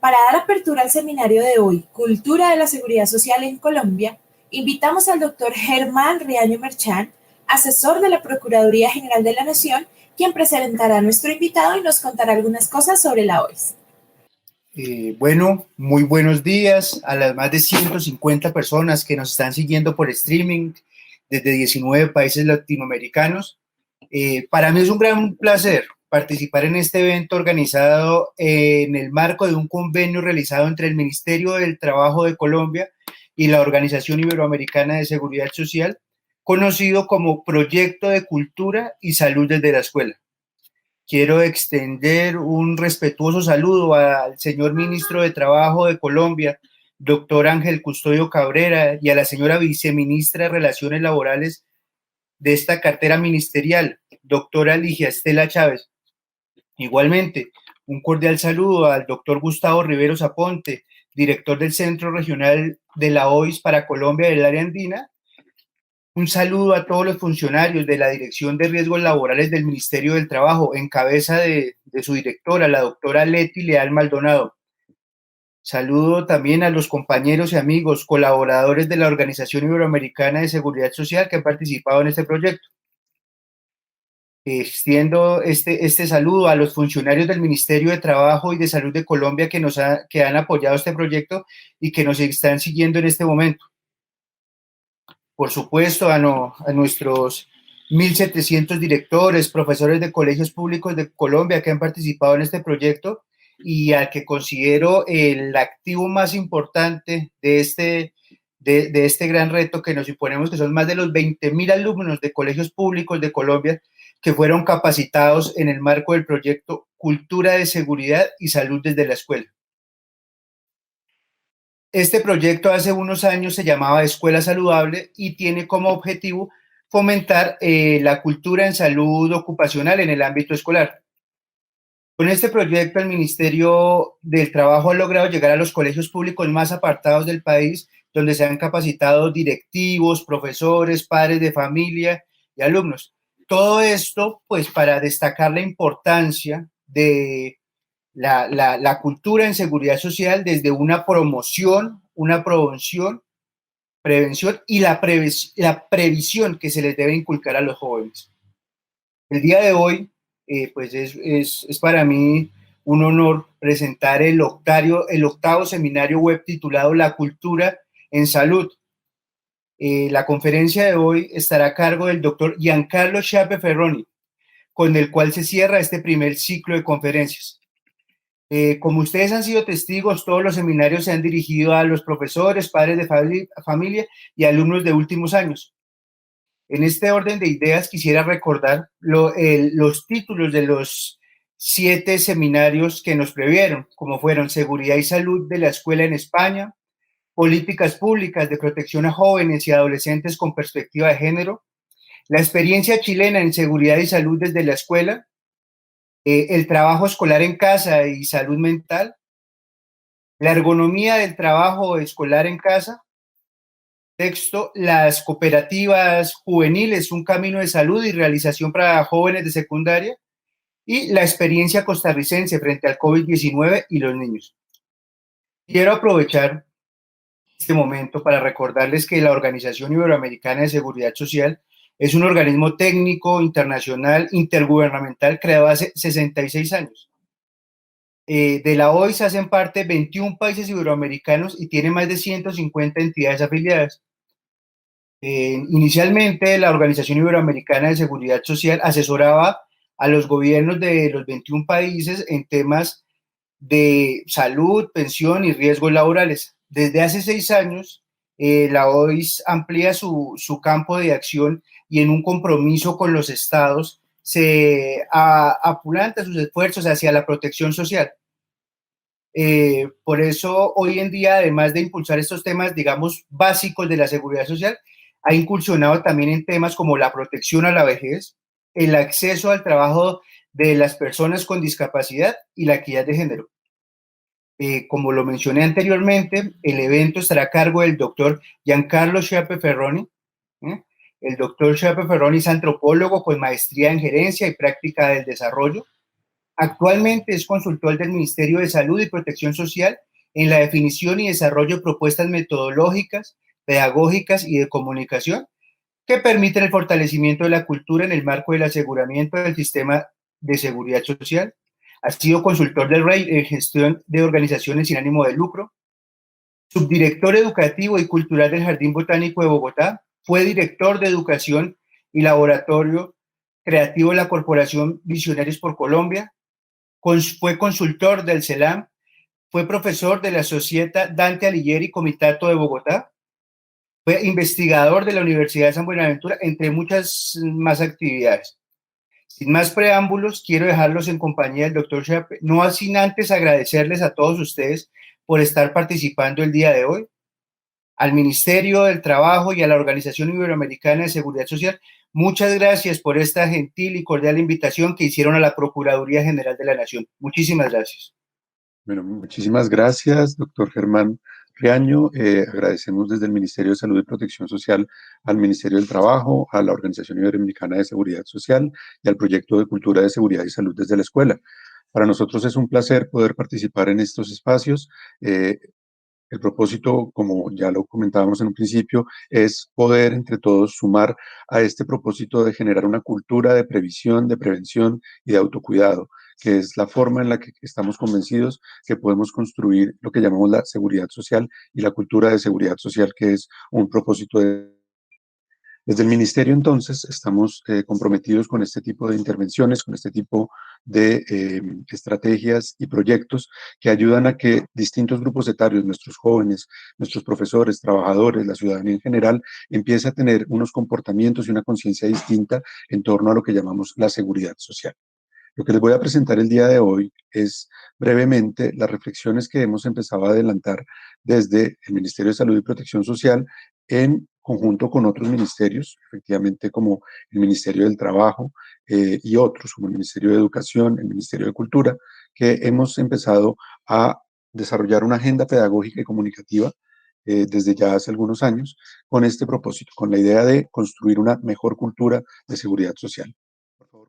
Para dar apertura al seminario de hoy, Cultura de la Seguridad Social en Colombia, invitamos al doctor Germán Riaño Merchán, asesor de la Procuraduría General de la Nación, quien presentará a nuestro invitado y nos contará algunas cosas sobre la OIS. Bueno, muy buenos días a las más de 150 personas que nos están siguiendo por streaming desde 19 países latinoamericanos. Para mí es un gran placer participar en este evento organizado en el marco de un convenio realizado entre el Ministerio del Trabajo de Colombia y la Organización Iberoamericana de Seguridad Social, conocido como Proyecto de Cultura y Salud desde la Escuela. Quiero extender un respetuoso saludo al señor ministro de Trabajo de Colombia, doctor Ángel Custodio Cabrera, y a la señora viceministra de Relaciones Laborales de esta cartera ministerial, doctora Ligia Estela Chávez. Igualmente, un cordial saludo al doctor Gustavo Riveros Aponte, director del Centro Regional de la OIS para Colombia del área andina. Un saludo a todos los funcionarios de la Dirección de Riesgos Laborales del Ministerio del Trabajo, en cabeza de su directora, la doctora Leti Leal Maldonado. Saludo también a los compañeros y amigos, colaboradores de la Organización Iberoamericana de Seguridad Social que han participado en este proyecto. Extiendo este saludo a los funcionarios del Ministerio de Trabajo y de Salud de Colombia que han apoyado este proyecto y que nos están siguiendo en este momento. Por supuesto, a nuestros 1.700 directores, profesores de colegios públicos de Colombia que han participado en este proyecto y al que considero el activo más importante de este gran reto que nos imponemos, que son más de los 20.000 alumnos de colegios públicos de Colombia que fueron capacitados en el marco del proyecto Cultura de Seguridad y Salud desde la Escuela. Este proyecto hace unos años se llamaba Escuela Saludable y tiene como objetivo fomentar la cultura en salud ocupacional en el ámbito escolar. Con este proyecto, el Ministerio del Trabajo ha logrado llegar a los colegios públicos más apartados del país, donde se han capacitado directivos, profesores, padres de familia y alumnos. Todo esto, pues, para destacar la importancia de la cultura en seguridad social desde una promoción, una prevención y la previsión que se les debe inculcar a los jóvenes. El día de hoy, pues es para mí un honor presentar el octavo seminario web titulado La Cultura en Salud. La conferencia de hoy estará a cargo del doctor Giancarlo Chiappe Ferroni, con el cual se cierra este primer ciclo de conferencias. Como ustedes han sido testigos, todos los seminarios se han dirigido a los profesores, padres de familia y alumnos de últimos años. En este orden de ideas quisiera recordar los títulos de los 7 seminarios que nos previeron, como fueron Seguridad y Salud de la Escuela en España, Políticas Públicas de Protección a Jóvenes y Adolescentes con Perspectiva de Género, la experiencia chilena en Seguridad y Salud desde la Escuela, el trabajo escolar en casa y salud mental, la ergonomía del trabajo escolar en casa, texto, las cooperativas juveniles, un camino de salud y realización para jóvenes de secundaria, y la experiencia costarricense frente al COVID-19 y los niños. Quiero aprovechar este momento para recordarles que la Organización Iberoamericana de Seguridad Social es un organismo técnico, internacional, intergubernamental creado hace 66 años. De la OIS hacen parte 21 países iberoamericanos y tiene más de 150 entidades afiliadas. Inicialmente, la Organización Iberoamericana de Seguridad Social asesoraba a los gobiernos de los 21 países en temas de salud, pensión y riesgos laborales. Desde hace 6 años, la OIS amplía su campo de acción y en un compromiso con los estados se apulanta sus esfuerzos hacia la protección social. Por eso, hoy en día, además de impulsar estos temas, digamos, básicos de la seguridad social, ha incursionado también en temas como la protección a la vejez, el acceso al trabajo de las personas con discapacidad y la equidad de género. Como lo mencioné anteriormente, el evento estará a cargo del doctor Giancarlo Chiappe Ferroni. El doctor Chiappe Ferroni es antropólogo con maestría en gerencia y práctica del desarrollo. Actualmente es consultor del Ministerio de Salud y Protección Social en la definición y desarrollo de propuestas metodológicas, pedagógicas y de comunicación que permiten el fortalecimiento de la cultura en el marco del aseguramiento del sistema de seguridad social. Ha sido consultor del REI en gestión de organizaciones sin ánimo de lucro, subdirector educativo y cultural del Jardín Botánico de Bogotá, fue director de educación y laboratorio creativo de la Corporación Visionarios por Colombia, fue consultor del CELAM, fue profesor de la Società Dante Alighieri Comitato de Bogotá, fue investigador de la Universidad de San Buenaventura, entre muchas más actividades. Sin más preámbulos, quiero dejarlos en compañía del doctor Chape, no sin antes agradecerles a todos ustedes por estar participando el día de hoy, al Ministerio del Trabajo y a la Organización Iberoamericana de Seguridad Social. Muchas gracias por esta gentil y cordial invitación que hicieron a la Procuraduría General de la Nación. Muchísimas gracias. Bueno, muchísimas gracias, doctor Germán Riaño. Agradecemos desde el Ministerio de Salud y Protección Social al Ministerio del Trabajo, a la Organización Iberoamericana de Seguridad Social y al Proyecto de Cultura de Seguridad y Salud desde la Escuela. Para nosotros es un placer poder participar en estos espacios. El propósito, como ya lo comentábamos en un principio, es poder entre todos sumar a este propósito de generar una cultura de previsión, de prevención y de autocuidado, que es la forma en la que estamos convencidos que podemos construir lo que llamamos la seguridad social y la cultura de seguridad social, que es un propósito de... Desde el Ministerio, entonces, estamos comprometidos con este tipo de intervenciones, con este tipo de estrategias y proyectos que ayudan a que distintos grupos etarios, nuestros jóvenes, nuestros profesores, trabajadores, la ciudadanía en general, empiece a tener unos comportamientos y una conciencia distinta en torno a lo que llamamos la seguridad social. Lo que les voy a presentar el día de hoy es brevemente las reflexiones que hemos empezado a adelantar desde el Ministerio de Salud y Protección Social en conjunto con otros ministerios, efectivamente como el Ministerio del Trabajo y otros, como el Ministerio de Educación, el Ministerio de Cultura, que hemos empezado a desarrollar una agenda pedagógica y comunicativa desde ya hace algunos años con este propósito, con la idea de construir una mejor cultura de seguridad social. Por favor.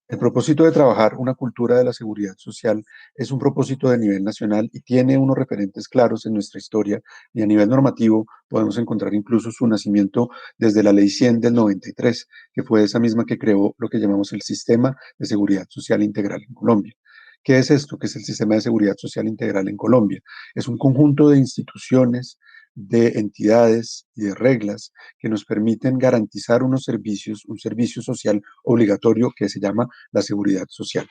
El propósito de trabajar una cultura de la seguridad social es un propósito de nivel nacional y tiene unos referentes claros en nuestra historia y a nivel normativo podemos encontrar incluso su nacimiento desde la Ley 100 del 93, que fue esa misma que creó lo que llamamos el Sistema de Seguridad Social Integral en Colombia. ¿Qué es esto? ¿Qué es el Sistema de Seguridad Social Integral en Colombia? Es un conjunto de instituciones, de entidades y de reglas que nos permiten garantizar unos servicios, un servicio social obligatorio que se llama la seguridad social.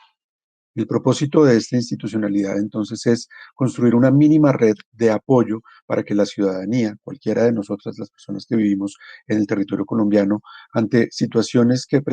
El propósito de esta institucionalidad entonces es construir una mínima red de apoyo para que la ciudadanía, cualquiera de nosotras, las personas que vivimos en el territorio colombiano, ante situaciones que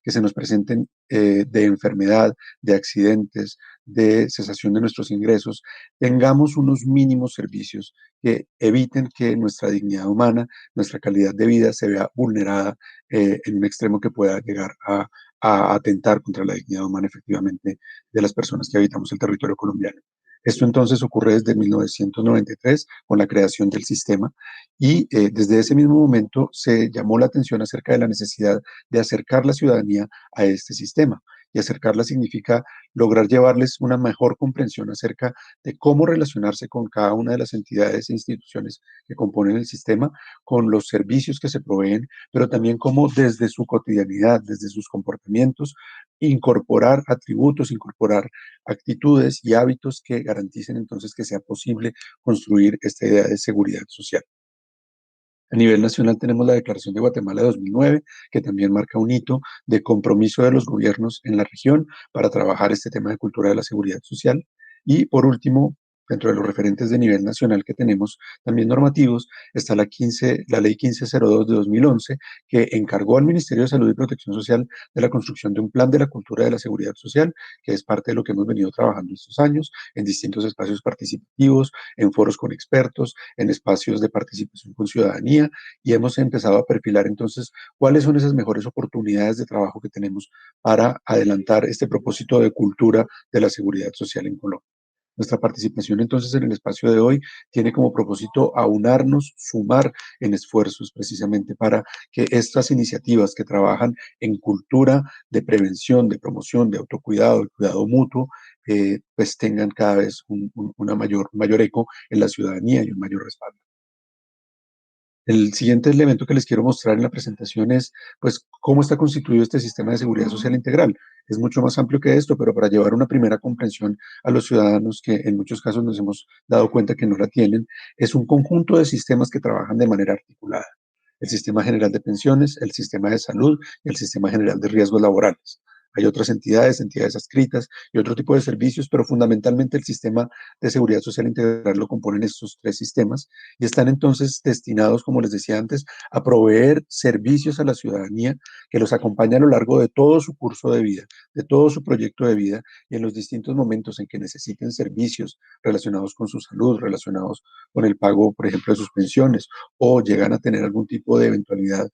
se nos presenten de enfermedad, de accidentes, de cesación de nuestros ingresos, tengamos unos mínimos servicios que eviten que nuestra dignidad humana, nuestra calidad de vida se vea vulnerada en un extremo que pueda llegar a atentar contra la dignidad humana efectivamente de las personas que habitamos el territorio colombiano. Esto entonces ocurre desde 1993 con la creación del sistema y desde ese mismo momento se llamó la atención acerca de la necesidad de acercar la ciudadanía a este sistema. Y acercarla significa lograr llevarles una mejor comprensión acerca de cómo relacionarse con cada una de las entidades e instituciones que componen el sistema, con los servicios que se proveen, pero también cómo desde su cotidianidad, desde sus comportamientos, incorporar atributos, incorporar actitudes y hábitos que garanticen entonces que sea posible construir esta idea de seguridad social. A nivel nacional tenemos la Declaración de Guatemala de 2009, que también marca un hito de compromiso de los gobiernos en la región para trabajar este tema de cultura de la seguridad social. Y por último, dentro de los referentes de nivel nacional que tenemos, también normativos, está la Ley 1502 de 2011, que encargó al Ministerio de Salud y Protección Social de la construcción de un plan de la cultura de la seguridad social, que es parte de lo que hemos venido trabajando estos años en distintos espacios participativos, en foros con expertos, en espacios de participación con ciudadanía, y hemos empezado a perfilar entonces cuáles son esas mejores oportunidades de trabajo que tenemos para adelantar este propósito de cultura de la seguridad social en Colombia. Nuestra participación entonces en el espacio de hoy tiene como propósito aunarnos, sumar en esfuerzos precisamente para que estas iniciativas que trabajan en cultura de prevención, de promoción, de autocuidado, de cuidado mutuo, pues tengan cada vez una mayor eco en la ciudadanía y un mayor respaldo. El siguiente elemento que les quiero mostrar en la presentación es, pues, cómo está constituido este sistema de seguridad social integral. Es mucho más amplio que esto, pero para llevar una primera comprensión a los ciudadanos que en muchos casos nos hemos dado cuenta que no la tienen, es un conjunto de sistemas que trabajan de manera articulada. El sistema general de pensiones, el sistema de salud y el sistema general de riesgos laborales. Hay otras entidades, entidades adscritas y otro tipo de servicios, pero fundamentalmente el sistema de seguridad social integral lo componen estos tres sistemas y están entonces destinados, como les decía antes, a proveer servicios a la ciudadanía que los acompaña a lo largo de todo su curso de vida, de todo su proyecto de vida y en los distintos momentos en que necesiten servicios relacionados con su salud, relacionados con el pago, por ejemplo, de sus pensiones o llegan a tener algún tipo de eventualidad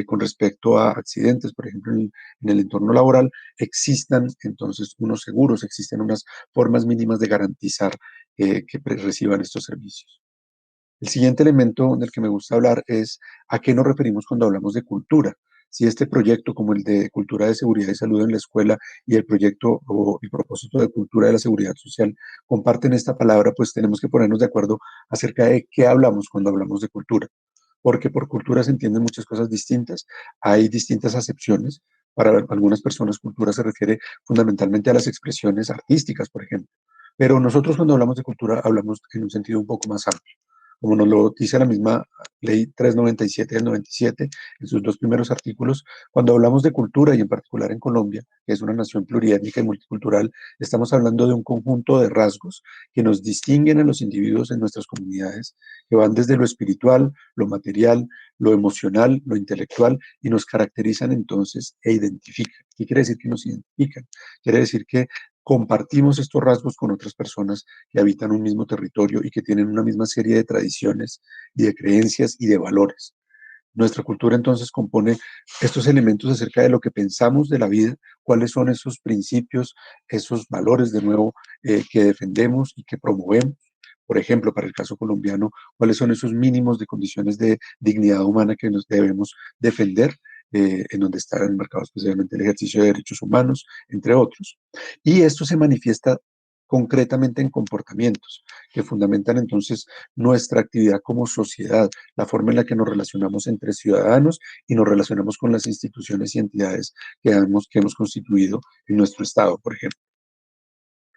con respecto a accidentes, por ejemplo, en el entorno laboral, existan entonces unos seguros, existen unas formas mínimas de garantizar que reciban estos servicios. El siguiente elemento del que me gusta hablar es a qué nos referimos cuando hablamos de cultura. Si este proyecto, como el de Cultura de Seguridad y Salud en la Escuela y el proyecto o el propósito de Cultura de la Seguridad Social comparten esta palabra, pues tenemos que ponernos de acuerdo acerca de qué hablamos cuando hablamos de cultura. Porque por cultura se entienden muchas cosas distintas, hay distintas acepciones. Para algunas personas cultura se refiere fundamentalmente a las expresiones artísticas, por ejemplo. Pero nosotros cuando hablamos de cultura hablamos en un sentido un poco más amplio como nos lo dice la misma ley 397 del 97, en sus dos primeros artículos, cuando hablamos de cultura y en particular en Colombia, que es una nación pluriétnica y multicultural, estamos hablando de un conjunto de rasgos que nos distinguen a los individuos en nuestras comunidades, que van desde lo espiritual, lo material, lo emocional, lo intelectual y nos caracterizan entonces e identifican. ¿Qué quiere decir que nos identifican? Quiere decir que compartimos estos rasgos con otras personas que habitan un mismo territorio y que tienen una misma serie de tradiciones y de creencias y de valores. Nuestra cultura entonces compone estos elementos acerca de lo que pensamos de la vida, cuáles son esos principios, esos valores de nuevo que defendemos y que promovemos. Por ejemplo, para el caso colombiano, cuáles son esos mínimos de condiciones de dignidad humana que nos debemos defender, en donde está enmarcado especialmente el ejercicio de derechos humanos, entre otros. Y esto se manifiesta concretamente en comportamientos que fundamentan entonces nuestra actividad como sociedad, la forma en la que nos relacionamos entre ciudadanos y nos relacionamos con las instituciones y entidades que hemos constituido en nuestro Estado, por ejemplo.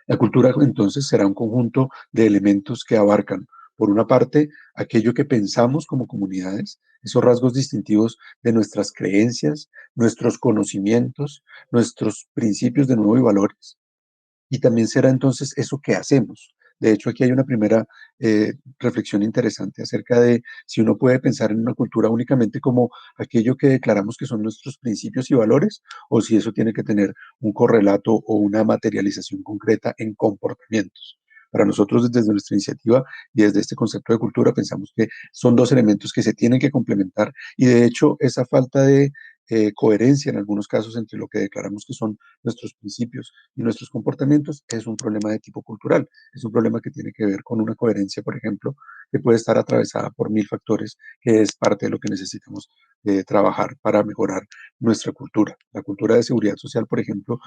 La cultura entonces será un conjunto de elementos que abarcan, por una parte, aquello que pensamos como comunidades, esos rasgos distintivos de nuestras creencias, nuestros conocimientos, nuestros principios de nuevo y valores, y también será entonces eso que hacemos. De hecho, aquí hay una primera reflexión interesante acerca de si uno puede pensar en una cultura únicamente como aquello que declaramos que son nuestros principios y valores, o si eso tiene que tener un correlato o una materialización concreta en comportamientos. Para nosotros, desde nuestra iniciativa y desde este concepto de cultura, pensamos que son dos elementos que se tienen que complementar y de hecho esa falta de coherencia en algunos casos entre lo que declaramos que son nuestros principios y nuestros comportamientos es un problema de tipo cultural, es un problema que tiene que ver con una coherencia, por ejemplo, que puede estar atravesada por mil factores, que es parte de lo que necesitamos trabajar para mejorar nuestra cultura. La cultura de seguridad social, por ejemplo,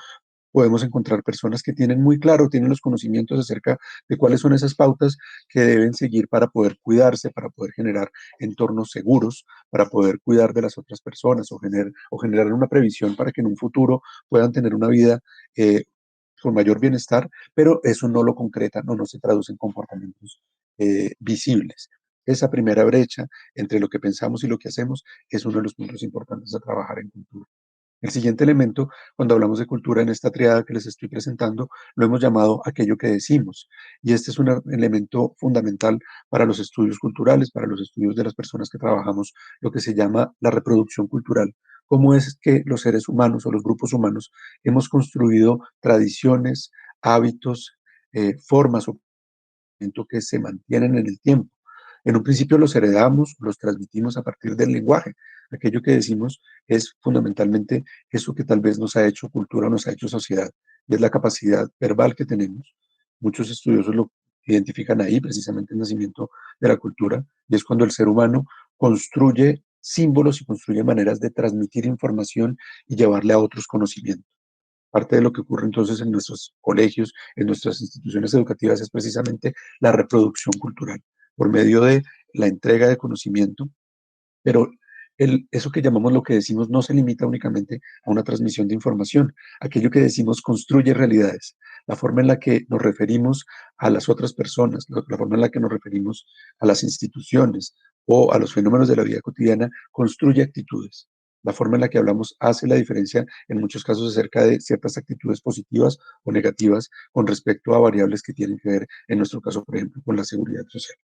podemos encontrar personas que tienen muy claro, tienen los conocimientos acerca de cuáles son esas pautas que deben seguir para poder cuidarse, para poder generar entornos seguros, para poder cuidar de las otras personas o generar una previsión para que en un futuro puedan tener una vida con mayor bienestar, pero eso no lo concreta, no se traduce en comportamientos visibles. Esa primera brecha entre lo que pensamos y lo que hacemos es uno de los puntos importantes a trabajar en cultura. El siguiente elemento, cuando hablamos de cultura en esta triada que les estoy presentando, lo hemos llamado aquello que decimos. Y este es un elemento fundamental para los estudios culturales, para los estudios de las personas que trabajamos, lo que se llama la reproducción cultural. Cómo es que los seres humanos o los grupos humanos hemos construido tradiciones, hábitos, formas o que se mantienen en el tiempo. En un principio los heredamos, los transmitimos a partir del lenguaje. Aquello que decimos es fundamentalmente eso que tal vez nos ha hecho cultura, nos ha hecho sociedad, y es la capacidad verbal que tenemos Muchos estudiosos lo identifican ahí, precisamente el nacimiento de la cultura, y es cuando el ser humano construye símbolos y construye maneras de transmitir información y llevarle a otros conocimiento. Parte de lo que ocurre entonces en nuestros colegios, en nuestras instituciones educativas, es precisamente la reproducción cultural, por medio de la entrega de conocimiento, pero eso que llamamos lo que decimos no se limita únicamente a una transmisión de información. Aquello que decimos construye realidades. La forma en la que nos referimos a las otras personas, la forma en la que nos referimos a las instituciones o a los fenómenos de la vida cotidiana, construye actitudes. La forma en la que hablamos hace la diferencia en muchos casos acerca de ciertas actitudes positivas o negativas con respecto a variables que tienen que ver, en nuestro caso, por ejemplo, con la seguridad social.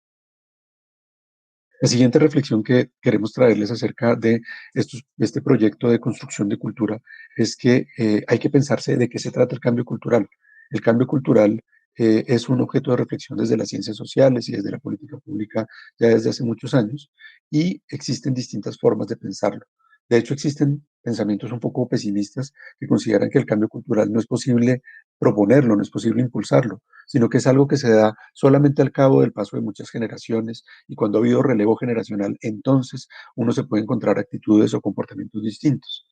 La siguiente reflexión que queremos traerles acerca de este proyecto de construcción de cultura es que hay que pensarse de qué se trata el cambio cultural. El cambio cultural es un objeto de reflexión desde las ciencias sociales y desde la política pública ya desde hace muchos años y existen distintas formas de pensarlo. De hecho, existen pensamientos un poco pesimistas que consideran que el cambio cultural no es posible proponerlo, no es posible impulsarlo, sino que es algo que se da solamente al cabo del paso de muchas generaciones y cuando ha habido relevo generacional, entonces uno se puede encontrar actitudes o comportamientos distintos.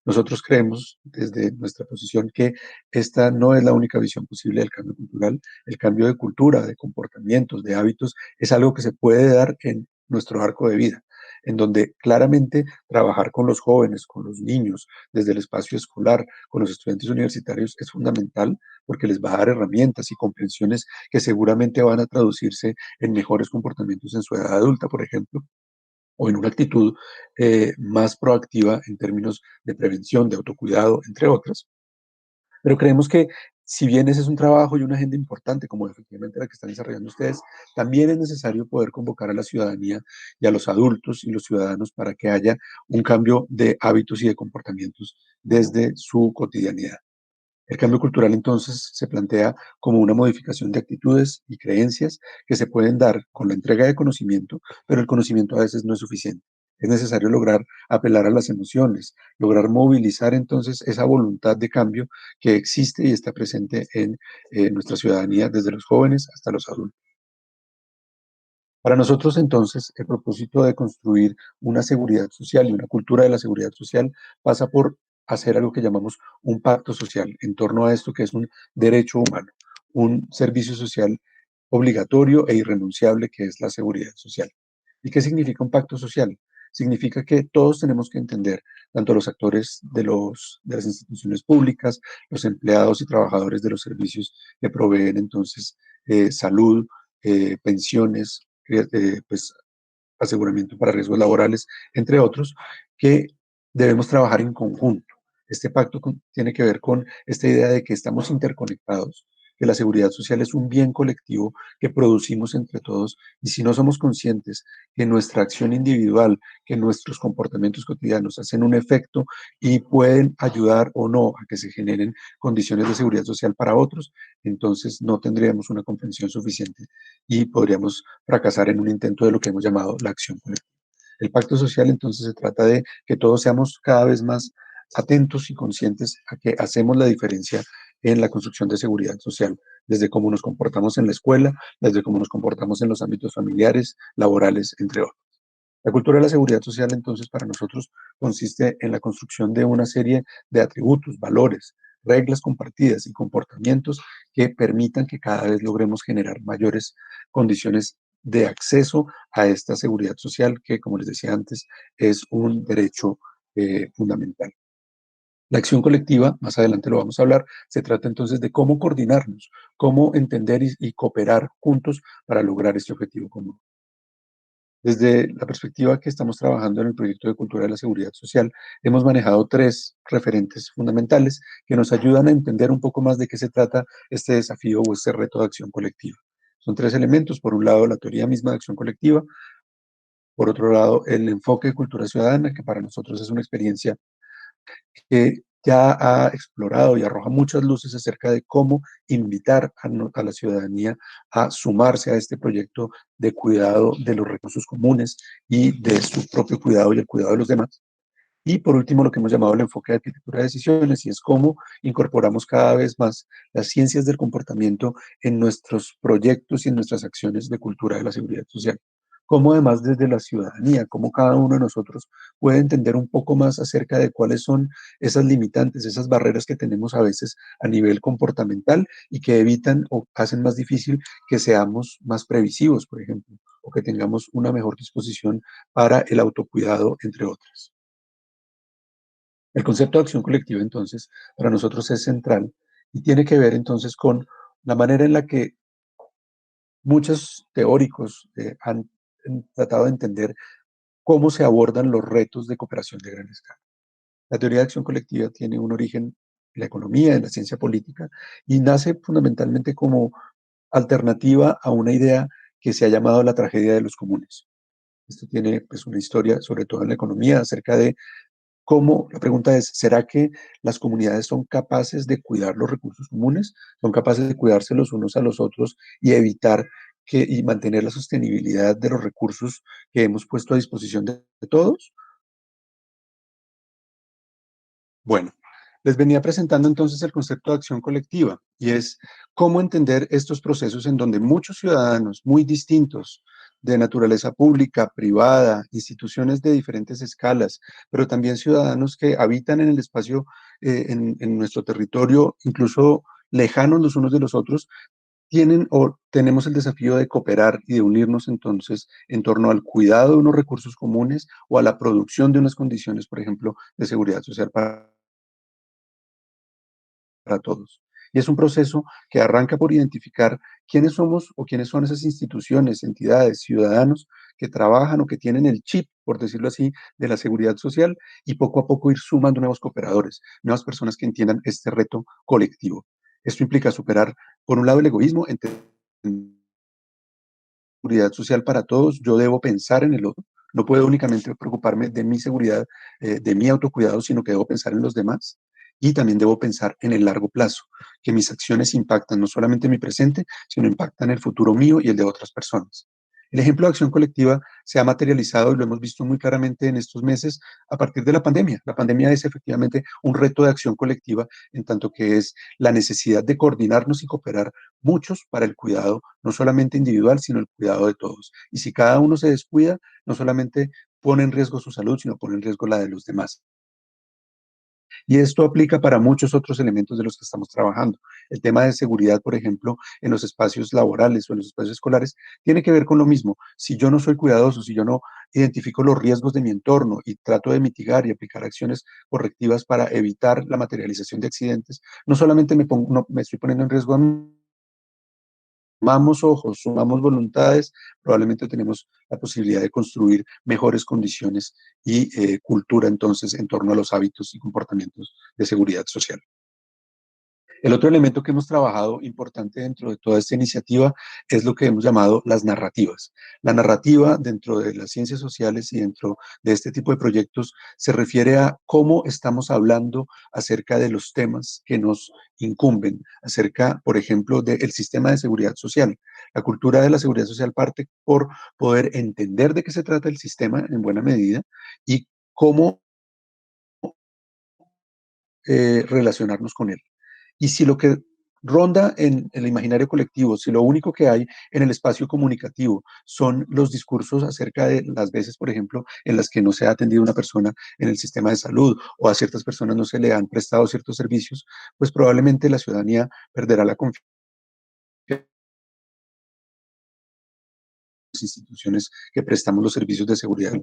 Nosotros creemos desde nuestra posición que esta no es la única visión posible del cambio cultural. El cambio de cultura, de comportamientos, de hábitos, es algo que se puede dar en nuestro arco de vida, en donde claramente trabajar con los jóvenes, con los niños, desde el espacio escolar, con los estudiantes universitarios es fundamental porque les va a dar herramientas y comprensiones que seguramente van a traducirse en mejores comportamientos en su edad adulta, por ejemplo, o en una actitud más proactiva en términos de prevención, de autocuidado, entre otras. Pero creemos que si bien ese es un trabajo y una agenda importante, como efectivamente la que están desarrollando ustedes, también es necesario poder convocar a la ciudadanía y a los adultos y los ciudadanos para que haya un cambio de hábitos y de comportamientos desde su cotidianidad. El cambio cultural entonces se plantea como una modificación de actitudes y creencias que se pueden dar con la entrega de conocimiento, pero el conocimiento a veces no es suficiente. Es necesario lograr apelar a las emociones, lograr movilizar entonces esa voluntad de cambio que existe y está presente en nuestra ciudadanía, desde los jóvenes hasta los adultos. Para nosotros, entonces, el propósito de construir una seguridad social y una cultura de la seguridad social pasa por hacer algo que llamamos un pacto social en torno a esto que es un derecho humano, un servicio social obligatorio e irrenunciable que es la seguridad social. ¿Y qué significa un pacto social? Significa que todos tenemos que entender, tanto los actores de las instituciones públicas, los empleados y trabajadores de los servicios que proveen entonces salud, pensiones, pues, aseguramiento para riesgos laborales, entre otros, que debemos trabajar en conjunto. Este pacto tiene que ver con esta idea de que estamos interconectados, que la seguridad social es un bien colectivo que producimos entre todos y si no somos conscientes que nuestra acción individual, que nuestros comportamientos cotidianos hacen un efecto y pueden ayudar o no a que se generen condiciones de seguridad social para otros, entonces no tendríamos una comprensión suficiente y podríamos fracasar en un intento de lo que hemos llamado la acción colectiva. El pacto social entonces se trata de que todos seamos cada vez más atentos y conscientes a que hacemos la diferencia en la construcción de seguridad social, desde cómo nos comportamos en la escuela, desde cómo nos comportamos en los ámbitos familiares, laborales, entre otros. La cultura de la seguridad social, entonces, para nosotros consiste en la construcción de una serie de atributos, valores, reglas compartidas y comportamientos que permitan que cada vez logremos generar mayores condiciones de acceso a esta seguridad social que, como les decía antes, es un derecho fundamental. La acción colectiva, más adelante lo vamos a hablar, se trata entonces de cómo coordinarnos, cómo entender y cooperar juntos para lograr este objetivo común. Desde la perspectiva que estamos trabajando en el proyecto de cultura de la seguridad social, hemos manejado tres referentes fundamentales que nos ayudan a entender un poco más de qué se trata este desafío o este reto de acción colectiva. Son tres elementos. Por un lado, la teoría misma de acción colectiva. Por otro lado, el enfoque de cultura ciudadana, que para nosotros es una experiencia que ya ha explorado y arroja muchas luces acerca de cómo invitar a la ciudadanía a sumarse a este proyecto de cuidado de los recursos comunes y de su propio cuidado y el cuidado de los demás. Y por último, lo que hemos llamado el enfoque de arquitectura de decisiones, y es cómo incorporamos cada vez más las ciencias del comportamiento en nuestros proyectos y en nuestras acciones de cultura de la seguridad social. Cómo además desde la ciudadanía, cómo cada uno de nosotros puede entender un poco más acerca de cuáles son esas limitantes, esas barreras que tenemos a veces a nivel comportamental y que evitan o hacen más difícil que seamos más previsivos, por ejemplo, o que tengamos una mejor disposición para el autocuidado, entre otras. El concepto de acción colectiva, entonces, para nosotros es central y tiene que ver entonces con la manera en la que muchos teóricos han tratado de entender cómo se abordan los retos de cooperación de gran escala. La teoría de acción colectiva tiene un origen en la economía, en la ciencia política, y nace fundamentalmente como alternativa a una idea que se ha llamado la tragedia de los comunes. Esto tiene pues, una historia, sobre todo en la economía, acerca de cómo, la pregunta es, ¿será que las comunidades son capaces de cuidar los recursos comunes? ¿Son capaces de cuidarse los unos a los otros y evitar y mantener la sostenibilidad de los recursos que hemos puesto a disposición de todos? Bueno, les venía presentando entonces el concepto de acción colectiva y es cómo entender estos procesos en donde muchos ciudadanos muy distintos de naturaleza pública, privada, instituciones de diferentes escalas, pero también ciudadanos que habitan en el espacio, en nuestro territorio, incluso lejanos los unos de los otros, tienen o tenemos el desafío de cooperar y de unirnos entonces en torno al cuidado de unos recursos comunes o a la producción de unas condiciones, por ejemplo, de seguridad social para todos. Y es un proceso que arranca por identificar quiénes somos o quiénes son esas instituciones, entidades, ciudadanos que trabajan o que tienen el chip, por decirlo así, de la seguridad social y poco a poco ir sumando nuevos cooperadores, nuevas personas que entiendan este reto colectivo. Esto implica superar, por un lado, el egoísmo, entender seguridad social para todos, yo debo pensar en el otro, no puedo únicamente preocuparme de mi seguridad, de mi autocuidado, sino que debo pensar en los demás y también debo pensar en el largo plazo, que mis acciones impactan no solamente en mi presente, sino impactan el futuro mío y el de otras personas. El ejemplo de acción colectiva se ha materializado y lo hemos visto muy claramente en estos meses a partir de la pandemia. La pandemia es efectivamente un reto de acción colectiva en tanto que es la necesidad de coordinarnos y cooperar muchos para el cuidado, no solamente individual, sino el cuidado de todos. Y si cada uno se descuida, no solamente pone en riesgo su salud, sino pone en riesgo la de los demás. Y esto aplica para muchos otros elementos de los que estamos trabajando. El tema de seguridad, por ejemplo, en los espacios laborales o en los espacios escolares, tiene que ver con lo mismo. Si yo no soy cuidadoso, si yo no identifico los riesgos de mi entorno y trato de mitigar y aplicar acciones correctivas para evitar la materialización de accidentes, no solamente me estoy poniendo en riesgo a mí, sumamos ojos, sumamos voluntades, probablemente tenemos la posibilidad de construir mejores condiciones y cultura entonces en torno a los hábitos y comportamientos de seguridad social. El otro elemento que hemos trabajado importante dentro de toda esta iniciativa es lo que hemos llamado las narrativas. La narrativa dentro de las ciencias sociales y dentro de este tipo de proyectos se refiere a cómo estamos hablando acerca de los temas que nos incumben, acerca, por ejemplo, del sistema de seguridad social. La cultura de la seguridad social parte por poder entender de qué se trata el sistema en buena medida y cómo relacionarnos con él. Y si lo que ronda en el imaginario colectivo, si lo único que hay en el espacio comunicativo son los discursos acerca de las veces, por ejemplo, en las que no se ha atendido a una persona en el sistema de salud o a ciertas personas no se le han prestado ciertos servicios, pues probablemente la ciudadanía perderá la confianza instituciones que prestamos los servicios de seguridad.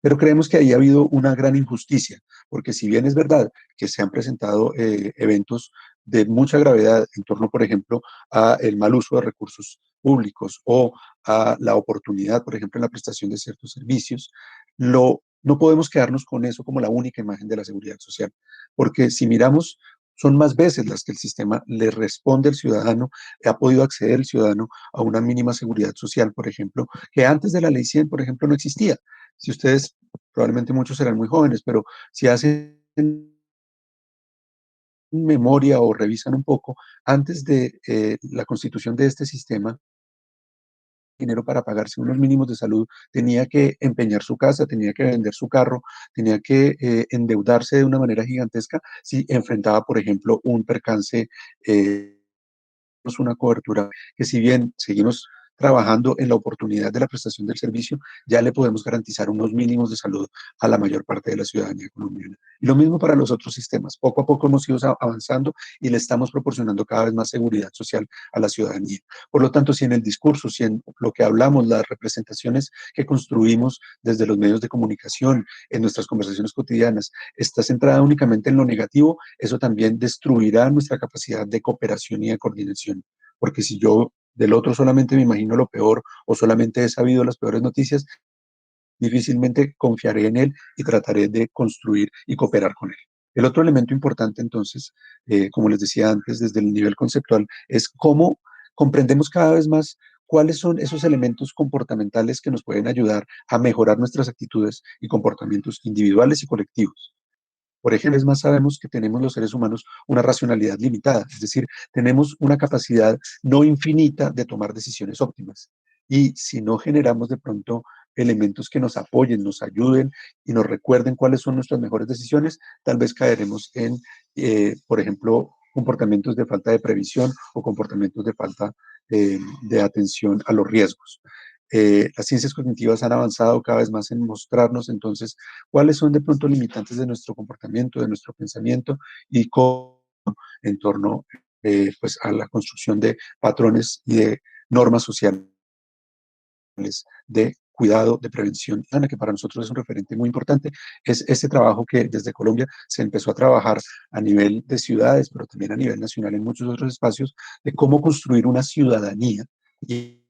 Pero creemos que ahí ha habido una gran injusticia, porque si bien es verdad que se han presentado eventos de mucha gravedad en torno, por ejemplo, a el mal uso de recursos públicos o a la oportunidad, por ejemplo, en la prestación de ciertos servicios, no podemos quedarnos con eso como la única imagen de la seguridad social, porque si miramos, son más veces las que el sistema le responde al ciudadano, ha podido acceder el ciudadano a una mínima seguridad social, por ejemplo, que antes de la ley 100, por ejemplo, no existía. Si ustedes, probablemente muchos serán muy jóvenes, pero si hacen memoria o revisan un poco, antes de la constitución de este sistema, dinero para pagarse unos mínimos de salud, tenía que empeñar su casa, tenía que vender su carro, tenía que endeudarse de una manera gigantesca si enfrentaba, por ejemplo, un percance, una cobertura que, si bien seguimos trabajando en la oportunidad de la prestación del servicio, ya le podemos garantizar unos mínimos de salud a la mayor parte de la ciudadanía colombiana. Y lo mismo para los otros sistemas. Poco a poco hemos ido avanzando y le estamos proporcionando cada vez más seguridad social a la ciudadanía. Por lo tanto, si en el discurso, si en lo que hablamos, las representaciones que construimos desde los medios de comunicación, en nuestras conversaciones cotidianas, está centrada únicamente en lo negativo, eso también destruirá nuestra capacidad de cooperación y de coordinación. Porque si yo del otro solamente me imagino lo peor o solamente he sabido las peores noticias, difícilmente confiaré en él y trataré de construir y cooperar con él. El otro elemento importante, entonces, como les decía antes, desde el nivel conceptual, es cómo comprendemos cada vez más cuáles son esos elementos comportamentales que nos pueden ayudar a mejorar nuestras actitudes y comportamientos individuales y colectivos. Por ejemplo, es más, sabemos que tenemos los seres humanos una racionalidad limitada, es decir, tenemos una capacidad no infinita de tomar decisiones óptimas. Y si no generamos de pronto elementos que nos apoyen, nos ayuden y nos recuerden cuáles son nuestras mejores decisiones, tal vez caeremos en, por ejemplo, comportamientos de falta de previsión o comportamientos de falta de atención a los riesgos. Las ciencias cognitivas han avanzado cada vez más en mostrarnos entonces cuáles son de pronto limitantes de nuestro comportamiento, de nuestro pensamiento y cómo en torno pues a la construcción de patrones y de normas sociales de cuidado, de prevención, que para nosotros es un referente muy importante. Es este trabajo que desde Colombia se empezó a trabajar a nivel de ciudades, pero también a nivel nacional en muchos otros espacios, de cómo construir una ciudadanía. Y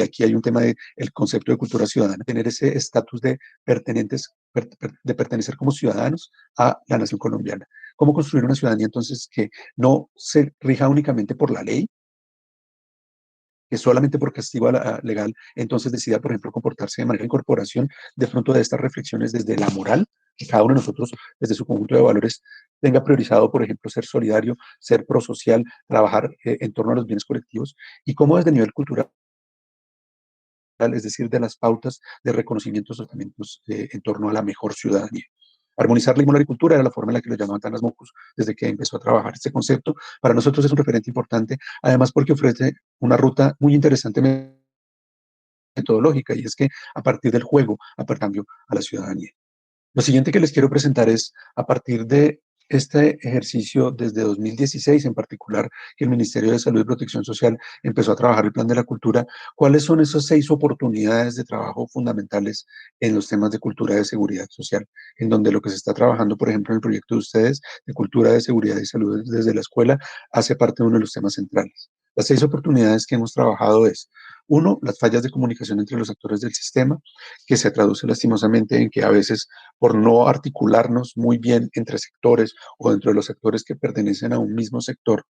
aquí hay un tema del concepto de cultura ciudadana, tener ese estatus de de pertenecer como ciudadanos a la nación colombiana. ¿Cómo construir una ciudadanía entonces que no se rija únicamente por la ley, que solamente por castigo legal entonces decida, por ejemplo, comportarse de manera de incorporación de pronto de estas reflexiones desde la moral, que cada uno de nosotros desde su conjunto de valores tenga priorizado, por ejemplo, ser solidario, ser prosocial, trabajar en torno a los bienes colectivos, y cómo desde el nivel cultural, es decir, de las pautas de reconocimientos o tratamientos en torno a la mejor ciudadanía. Armonizar la y cultura era la forma en la que lo llamaban Tanas Mocus desde que empezó a trabajar este concepto. Para nosotros es un referente importante, además porque ofrece una ruta muy interesante metodológica, y es que a partir del juego, a cambio a la ciudadanía. Lo siguiente que les quiero presentar es, a partir de este ejercicio desde 2016 en particular, que el Ministerio de Salud y Protección Social empezó a trabajar el Plan de la Cultura, cuáles son esas 6 oportunidades de trabajo fundamentales en los temas de cultura de seguridad social, en donde lo que se está trabajando, por ejemplo, en el proyecto de ustedes de cultura de seguridad y salud desde la escuela, hace parte de uno de los temas centrales. Las 6 oportunidades que hemos trabajado es, uno, las fallas de comunicación entre los actores del sistema, que se traduce lastimosamente en que a veces, por no articularnos muy bien entre sectores o dentro de los sectores que pertenecen a un mismo sector,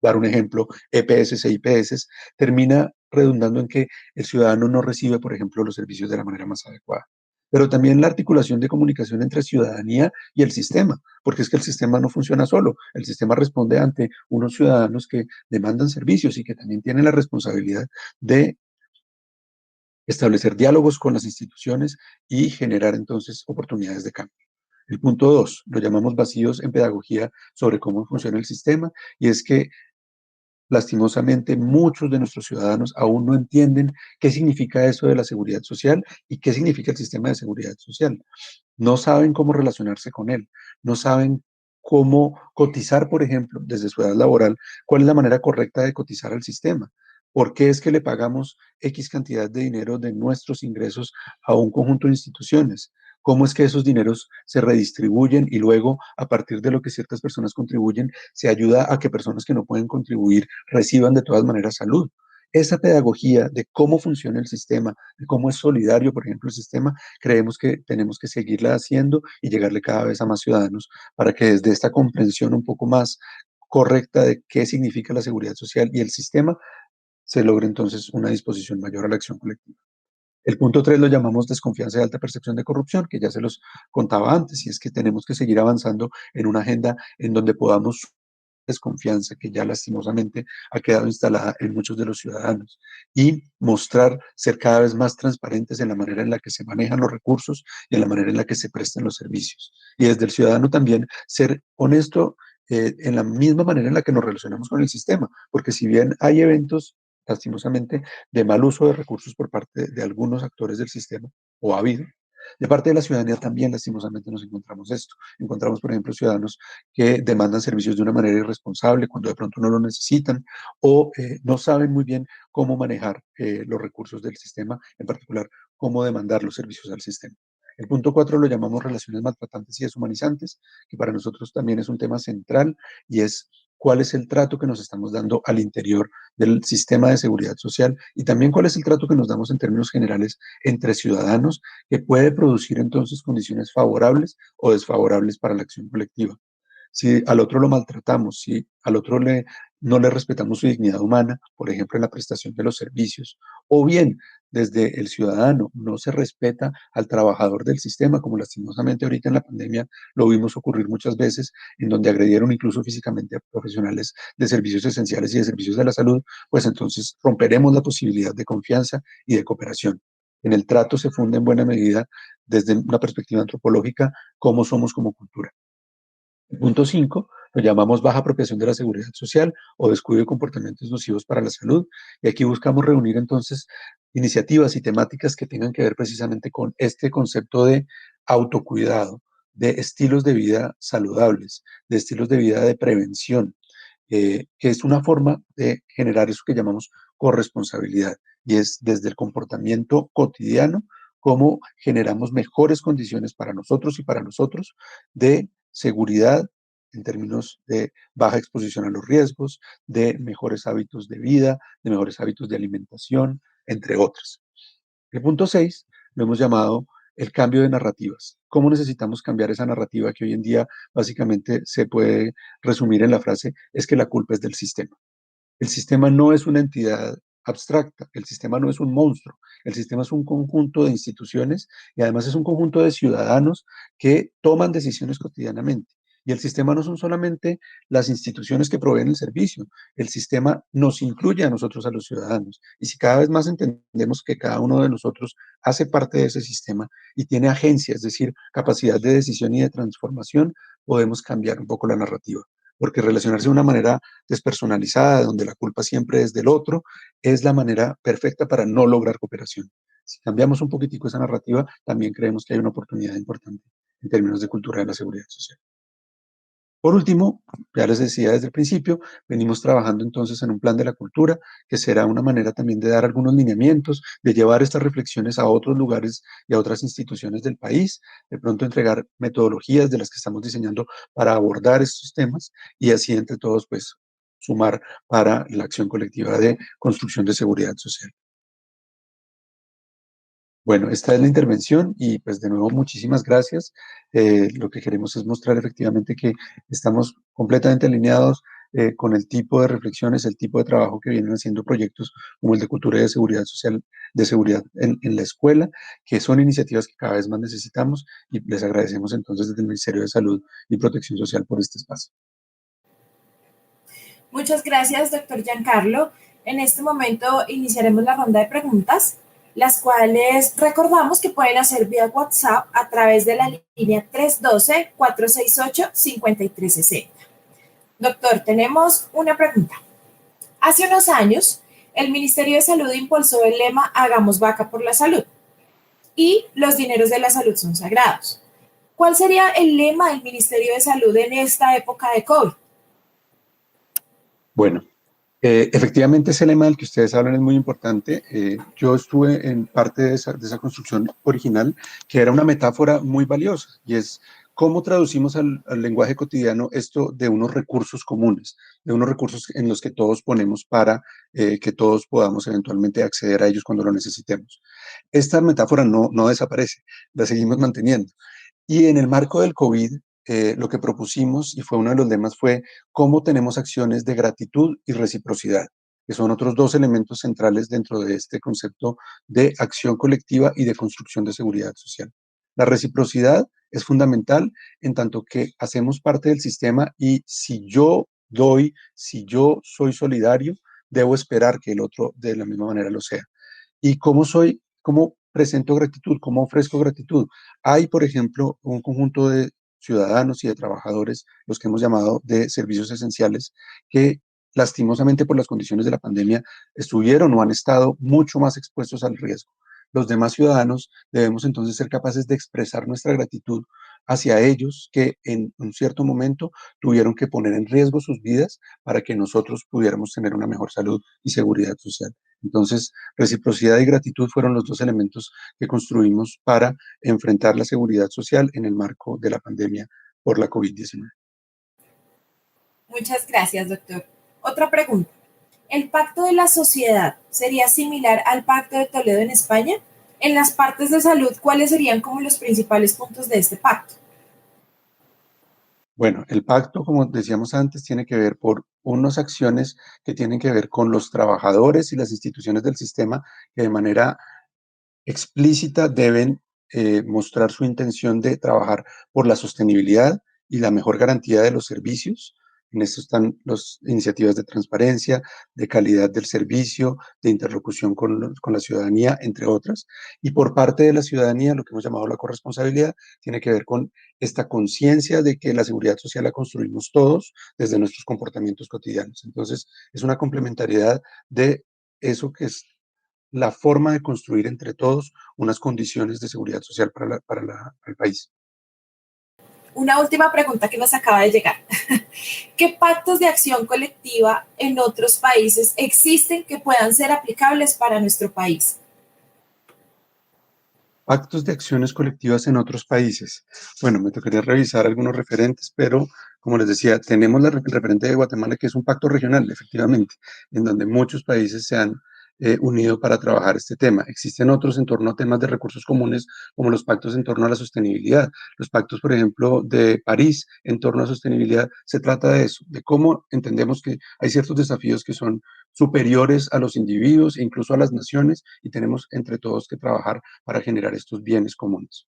dar un ejemplo, EPS e IPS, termina redundando en que el ciudadano no recibe, por ejemplo, los servicios de la manera más adecuada. Pero también la articulación de comunicación entre ciudadanía y el sistema, porque es que el sistema no funciona solo, el sistema responde ante unos ciudadanos que demandan servicios y que también tienen la responsabilidad de establecer diálogos con las instituciones y generar entonces oportunidades de cambio. El punto 2, lo llamamos vacíos en pedagogía sobre cómo funciona el sistema, y es que lastimosamente muchos de nuestros ciudadanos aún no entienden qué significa eso de la seguridad social y qué significa el sistema de seguridad social. No saben cómo relacionarse con él, no saben cómo cotizar, por ejemplo, desde su edad laboral, cuál es la manera correcta de cotizar al sistema. ¿Por qué es que le pagamos X cantidad de dinero de nuestros ingresos a un conjunto de instituciones? ¿Cómo es que esos dineros se redistribuyen y luego, a partir de lo que ciertas personas contribuyen, se ayuda a que personas que no pueden contribuir reciban de todas maneras salud? Esa pedagogía de cómo funciona el sistema, de cómo es solidario, por ejemplo, el sistema, creemos que tenemos que seguirla haciendo y llegarle cada vez a más ciudadanos para que desde esta comprensión un poco más correcta de qué significa la seguridad social y el sistema, se logre entonces una disposición mayor a la acción colectiva. El punto 3 lo llamamos desconfianza y alta percepción de corrupción, que ya se los contaba antes, y es que tenemos que seguir avanzando en una agenda en donde podamos desconfianza que ya lastimosamente ha quedado instalada en muchos de los ciudadanos y mostrar, ser cada vez más transparentes en la manera en la que se manejan los recursos y en la manera en la que se prestan los servicios. Y desde el ciudadano también ser honesto en la misma manera en la que nos relacionamos con el sistema, porque si bien hay eventos, lastimosamente, de mal uso de recursos por parte de algunos actores del sistema, o ha habido, de parte de la ciudadanía también, lastimosamente, nos encontramos esto. Encontramos, por ejemplo, ciudadanos que demandan servicios de una manera irresponsable cuando de pronto no lo necesitan o no saben muy bien cómo manejar los recursos del sistema, en particular, cómo demandar los servicios al sistema. El punto 4 lo llamamos relaciones maltratantes y deshumanizantes, que para nosotros también es un tema central y es cuál es el trato que nos estamos dando al interior del sistema de seguridad social y también cuál es el trato que nos damos en términos generales entre ciudadanos que puede producir entonces condiciones favorables o desfavorables para la acción colectiva. Si al otro lo maltratamos, si al otro no le respetamos su dignidad humana, por ejemplo, en la prestación de los servicios, o bien desde el ciudadano no se respeta al trabajador del sistema, como lastimosamente ahorita en la pandemia lo vimos ocurrir muchas veces, en donde agredieron incluso físicamente a profesionales de servicios esenciales y de servicios de la salud, pues entonces romperemos la posibilidad de confianza y de cooperación. En el trato se funde en buena medida, desde una perspectiva antropológica, cómo somos como cultura. El punto 5 lo llamamos baja apropiación de la seguridad social o descuido de comportamientos nocivos para la salud. Y aquí buscamos reunir entonces iniciativas y temáticas que tengan que ver precisamente con este concepto de autocuidado, de estilos de vida saludables, de estilos de vida de prevención, que es una forma de generar eso que llamamos corresponsabilidad. Y es desde el comportamiento cotidiano cómo generamos mejores condiciones para nosotros y para nosotros de seguridad en términos de baja exposición a los riesgos, de mejores hábitos de vida, de mejores hábitos de alimentación, entre otras. El punto 6 lo hemos llamado el cambio de narrativas. ¿Cómo necesitamos cambiar esa narrativa que hoy en día básicamente se puede resumir en la frase es que la culpa es del sistema? El sistema no es una entidad abstracta, el sistema no es un monstruo, el sistema es un conjunto de instituciones y además es un conjunto de ciudadanos que toman decisiones cotidianamente. Y el sistema no son solamente las instituciones que proveen el servicio, el sistema nos incluye a nosotros, a los ciudadanos. Y si cada vez más entendemos que cada uno de nosotros hace parte de ese sistema y tiene agencia, es decir, capacidad de decisión y de transformación, podemos cambiar un poco la narrativa. Porque relacionarse de una manera despersonalizada, donde la culpa siempre es del otro, es la manera perfecta para no lograr cooperación. Si cambiamos un poquitico esa narrativa, también creemos que hay una oportunidad importante en términos de cultura de la seguridad social. Por último, ya les decía desde el principio, venimos trabajando entonces en un plan de la cultura, que será una manera también de dar algunos lineamientos, de llevar estas reflexiones a otros lugares y a otras instituciones del país, de pronto entregar metodologías de las que estamos diseñando para abordar estos temas y así entre todos pues sumar para la acción colectiva de construcción de seguridad social. Bueno, esta es la intervención y pues de nuevo muchísimas gracias. Lo que queremos es mostrar efectivamente que estamos completamente alineados con el tipo de reflexiones, el tipo de trabajo que vienen haciendo proyectos como el de cultura y de seguridad social, de seguridad en la escuela, que son iniciativas que cada vez más necesitamos y les agradecemos entonces desde el Ministerio de Salud y Protección Social por este espacio. Muchas gracias, doctor Giancarlo. En este momento iniciaremos la ronda de preguntas, las cuales recordamos que pueden hacer vía WhatsApp a través de la línea 312-468-5360. Doctor, tenemos una pregunta. Hace unos años, el Ministerio de Salud impulsó el lema Hagamos vaca por la salud y los dineros de la salud son sagrados. ¿Cuál sería el lema del Ministerio de Salud en esta época de COVID? Bueno, efectivamente ese lema del que ustedes hablan es muy importante. Yo estuve en parte de esa construcción original, que era una metáfora muy valiosa, y es cómo traducimos al lenguaje cotidiano esto de unos recursos comunes, de unos recursos en los que todos ponemos para que todos podamos eventualmente acceder a ellos cuando lo necesitemos. Esta metáfora no desaparece, la seguimos manteniendo. Y en el marco del COVID, lo que propusimos, y fue uno de los lemas, fue cómo tenemos acciones de gratitud y reciprocidad, que son otros dos elementos centrales dentro de este concepto de acción colectiva y de construcción de seguridad social. La reciprocidad es fundamental en tanto que hacemos parte del sistema y si yo doy, si yo soy solidario, debo esperar que el otro de la misma manera lo sea. ¿Y cómo presento gratitud? ¿Cómo ofrezco gratitud? Hay, por ejemplo, un conjunto de ciudadanos y de trabajadores, los que hemos llamado de servicios esenciales, que lastimosamente por las condiciones de la pandemia estuvieron o han estado mucho más expuestos al riesgo. Los demás ciudadanos debemos entonces ser capaces de expresar nuestra gratitud hacia ellos que en un cierto momento tuvieron que poner en riesgo sus vidas para que nosotros pudiéramos tener una mejor salud y seguridad social. Entonces, reciprocidad y gratitud fueron los dos elementos que construimos para enfrentar la seguridad social en el marco de la pandemia por la COVID-19. Muchas gracias, doctor. Otra pregunta. ¿El Pacto de la Sociedad sería similar al Pacto de Toledo en España? En las partes de salud, ¿cuáles serían como los principales puntos de este pacto? Bueno, el pacto, como decíamos antes, tiene que ver por unas acciones que tienen que ver con los trabajadores y las instituciones del sistema que de manera explícita deben mostrar su intención de trabajar por la sostenibilidad y la mejor garantía de los servicios. En esto están las iniciativas de transparencia, de calidad del servicio, de interlocución con la ciudadanía, entre otras. Y por parte de la ciudadanía, lo que hemos llamado la corresponsabilidad, tiene que ver con esta conciencia de que la seguridad social la construimos todos desde nuestros comportamientos cotidianos. Entonces, es una complementariedad de eso que es la forma de construir entre todos unas condiciones de seguridad social para el país. Una última pregunta que nos acaba de llegar. ¿Qué pactos de acción colectiva en otros países existen que puedan ser aplicables para nuestro país? Pactos de acciones colectivas en otros países. Bueno, me tocaría revisar algunos referentes, pero como les decía, tenemos el referente de Guatemala, que es un pacto regional, efectivamente, en donde muchos países se han unido para trabajar este tema. Existen otros en torno a temas de recursos comunes, como los pactos en torno a la sostenibilidad. Los pactos, por ejemplo, de París en torno a sostenibilidad, se trata de eso, de cómo entendemos que hay ciertos desafíos que son superiores a los individuos e incluso a las naciones, y tenemos entre todos que trabajar para generar estos bienes comunes.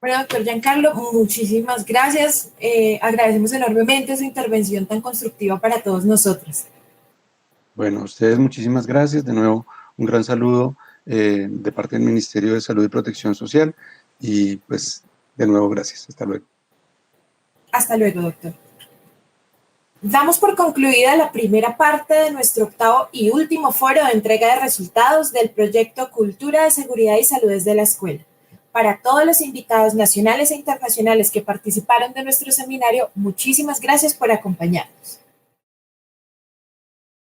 Bueno, doctor Giancarlo, muchísimas gracias. Agradecemos enormemente su intervención tan constructiva para todos nosotros. Bueno, a ustedes muchísimas gracias. De nuevo, un gran saludo de parte del Ministerio de Salud y Protección Social. Y pues, de nuevo, gracias. Hasta luego. Hasta luego, doctor. Damos por concluida la primera parte de nuestro octavo y último foro de entrega de resultados del proyecto Cultura de Seguridad y Salud desde la Escuela. Para todos los invitados nacionales e internacionales que participaron de nuestro seminario, muchísimas gracias por acompañarnos.